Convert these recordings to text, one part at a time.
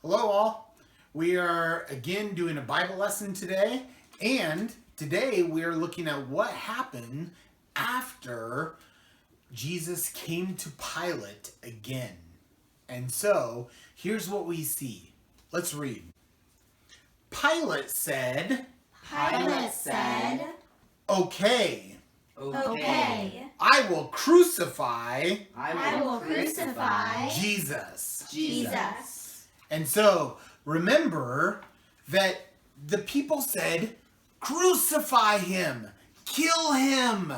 Hello all. We are again doing a Bible lesson today, and today we are looking at what happened after Jesus came to Pilate again. And so, here's what we see. Let's read. Pilate said, Okay, I will crucify Jesus. And so, remember that the people said, crucify him, kill him.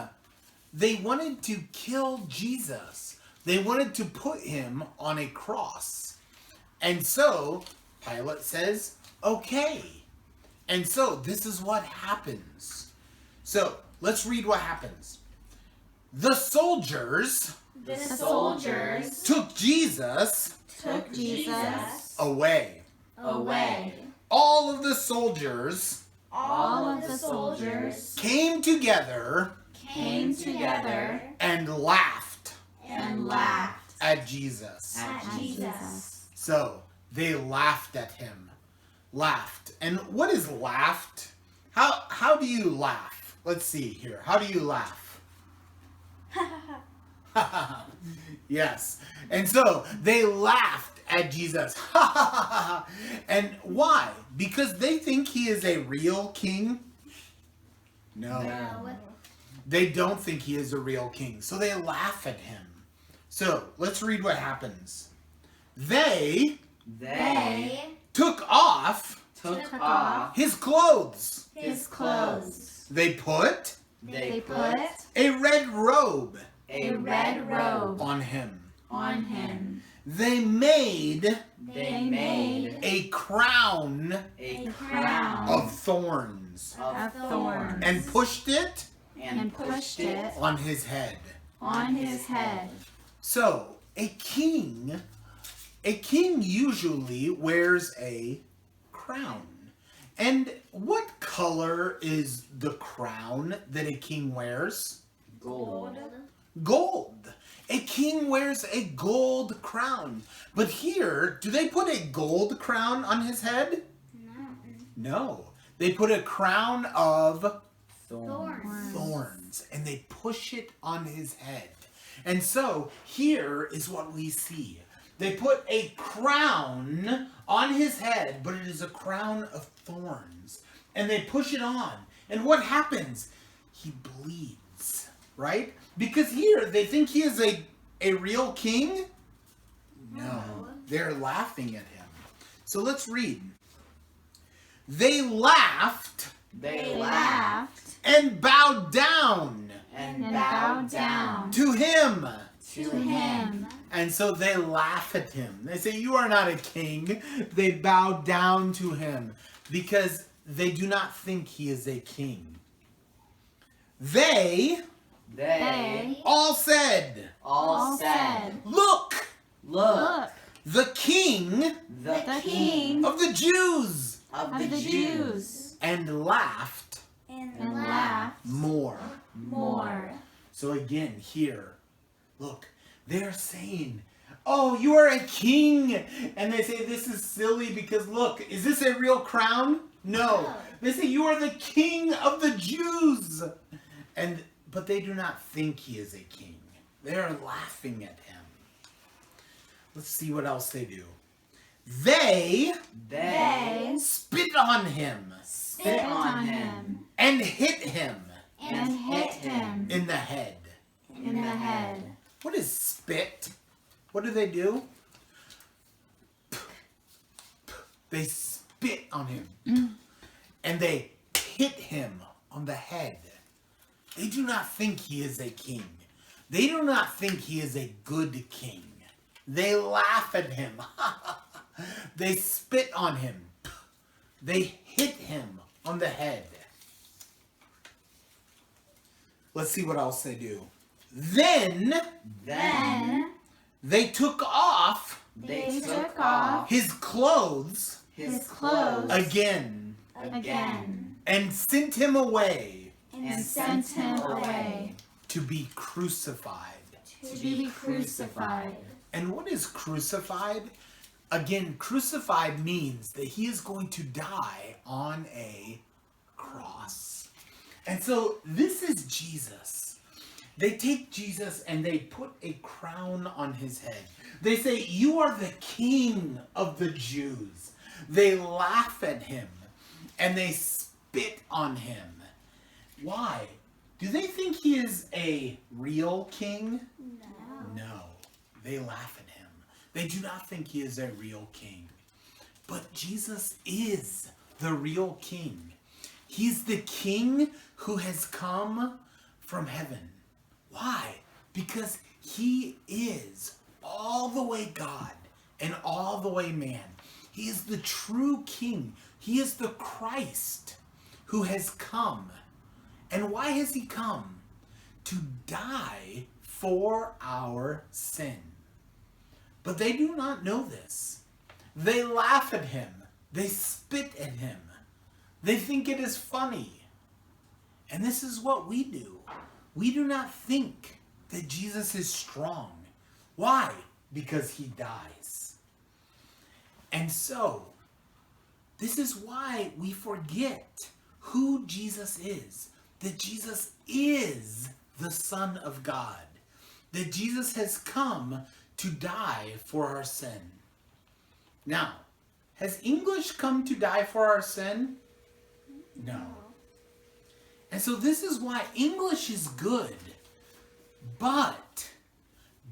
They wanted to kill Jesus. They wanted to put him on a cross. And so, Pilate says, okay. And so, this is what happens. So, let's read what happens. The soldiers took Jesus away. All of the soldiers came together and laughed at Jesus. So they laughed at him. Laughed. And what is laughed? How do you laugh? Let's see here. How do you laugh? Yes. And so they laughed at Jesus. And why? Because they think he is a real king? No. They don't think he is a real king. So they laugh at him. So let's read what happens. They took off his clothes. They put a red robe on him. They made a crown of thorns and pushed it on his head. So a king usually wears a crown. And what color is the crown that a king wears? Gold. A king wears a gold crown. But here, do they put a gold crown on his head? No. They put a crown of thorns. And they push it on his head. And so, here is what we see. They put a crown on his head, but it is a crown of thorns. And they push it on. And what happens? He bleeds, right? Because here, they think he is a real king? No. They're laughing at him. So let's read. They laughed and bowed down to him. And so they laugh at him. They say, you are not a king. They bow down to him because they do not think he is a king. They all said, Look, the king of the Jews. And laughed more. So again, here, look, they're saying, oh, you are a king. And they say this is silly because look, is this a real crown? No. They say you are the king of the Jews. But they do not think he is a king. They are laughing at him. Let's see what else they do. They spit on him. And hit him. In the head. What is spit? What do? They spit on him. And they hit him on the head. They do not think he is a king. They do not think he is a good king. They laugh at him. They spit on him. They hit him on the head. Let's see what else they do. Then they took off his clothes again and sent him away to be crucified. And what is crucified? Again, crucified means that he is going to die on a cross. And so this is Jesus. They take Jesus and they put a crown on his head. They say, "You are the King of the Jews." They laugh at him and they spit on him. Why? Do they think he is a real king? No. They laugh at him. They do not think he is a real king. But Jesus is the real king. He's the king who has come from heaven. Why? Because he is all the way God and all the way man. He is the true king. He is the Christ who has come. And why has he come? To die for our sin. But they do not know this. They laugh at him. They spit at him. They think it is funny. And this is what we do. We do not think that Jesus is strong. Why? Because he dies. And so, this is why we forget who Jesus is. That Jesus is the Son of God. That Jesus has come to die for our sin. Now, has English come to die for our sin? No. And so this is why English is good. But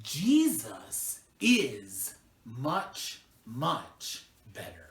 Jesus is much, much better.